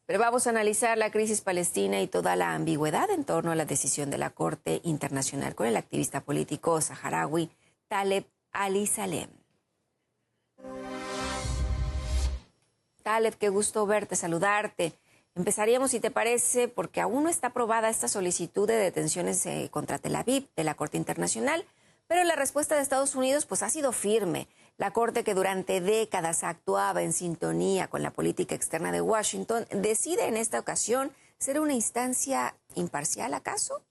Pero vamos a analizar la crisis palestina y toda la ambigüedad en torno a la decisión de la Corte Internacional con el activista político saharaui Taleb Ali Salem. Taleb, qué gusto verte, saludarte. Empezaríamos, si te parece, porque aún no está aprobada esta solicitud de detenciones contra Tel Aviv de la Corte Internacional, pero la respuesta de Estados Unidos pues ha sido firme. La Corte, que durante décadas actuaba en sintonía con la política externa de Washington, decide en esta ocasión ser una instancia imparcial, ¿acaso?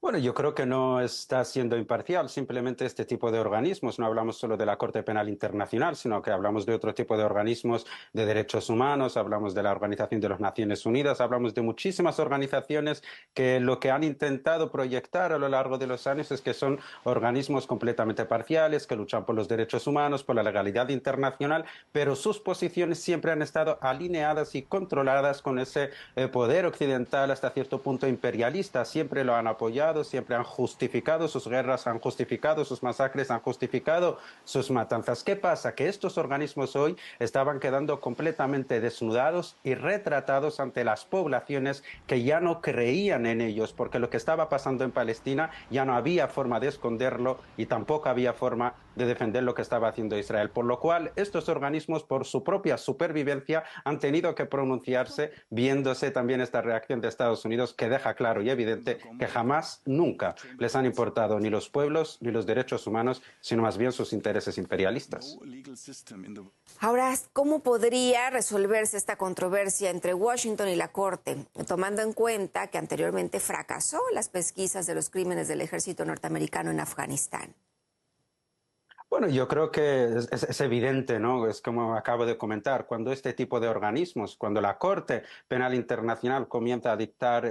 Bueno, yo creo que no está siendo imparcial, simplemente este tipo de organismos. No hablamos solo de la Corte Penal Internacional, sino que hablamos de otro tipo de organismos de derechos humanos, hablamos de la Organización de las Naciones Unidas, hablamos de muchísimas organizaciones que lo que han intentado proyectar a lo largo de los años es que son organismos completamente parciales, que luchan por los derechos humanos, por la legalidad internacional, pero sus posiciones siempre han estado alineadas y controladas con ese poder occidental hasta cierto punto imperialista. Siempre lo han apoyado, siempre han justificado sus guerras, han justificado sus masacres, han justificado sus matanzas. ¿Qué pasa? Que estos organismos hoy estaban quedando completamente desnudados y retratados ante las poblaciones que ya no creían en ellos, porque lo que estaba pasando en Palestina ya no había forma de esconderlo y tampoco había forma de defender lo que estaba haciendo Israel. Por lo cual, estos organismos, por su propia supervivencia, han tenido que pronunciarse, viéndose también esta reacción de Estados Unidos que deja claro y evidente que jamás, nunca les han importado ni los pueblos ni los derechos humanos, sino más bien sus intereses imperialistas. Ahora, ¿cómo podría resolverse esta controversia entre Washington y la Corte, tomando en cuenta que anteriormente fracasó las pesquisas de los crímenes del ejército norteamericano en Afganistán? Bueno, yo creo que es evidente, ¿no? Es como acabo de comentar, cuando este tipo de organismos, cuando la Corte Penal Internacional comienza a dictar,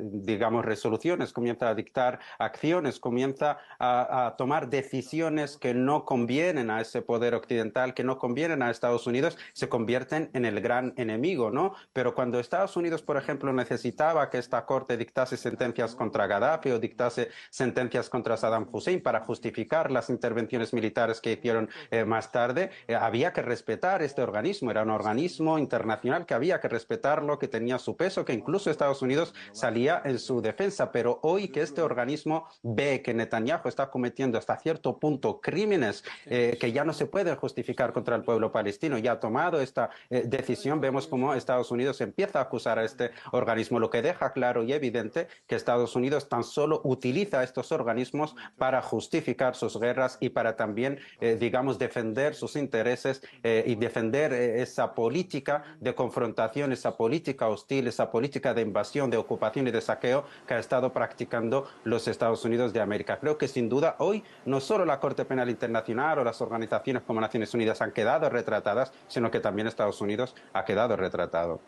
digamos, resoluciones, comienza a dictar acciones, comienza a tomar decisiones que no convienen a ese poder occidental, que no convienen a Estados Unidos, se convierten en el gran enemigo, ¿no? Pero cuando Estados Unidos, por ejemplo, necesitaba que esta Corte dictase sentencias contra Gaddafi o dictase sentencias contra Saddam Hussein para justificar las intervenciones militares que hicieron más tarde, había que respetar este organismo, era un organismo internacional que había que respetarlo, que tenía su peso, que incluso Estados Unidos salía en su defensa, pero hoy que este organismo ve que Netanyahu está cometiendo hasta cierto punto crímenes que ya no se pueden justificar contra el pueblo palestino, ya ha tomado esta decisión, vemos cómo Estados Unidos empieza a acusar a este organismo, lo que deja claro y evidente que Estados Unidos tan solo utiliza estos organismos para justificar sus guerras y para también digamos, defender sus intereses y defender esa política de confrontación, esa política hostil, esa política de invasión, de ocupación y de saqueo que ha estado practicando los Estados Unidos de América. Creo que sin duda hoy no solo la Corte Penal Internacional o las organizaciones como Naciones Unidas han quedado retratadas, sino que también Estados Unidos ha quedado retratado.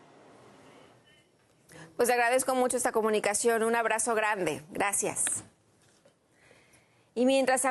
Pues agradezco mucho esta comunicación. Un abrazo grande. Gracias. Y mientras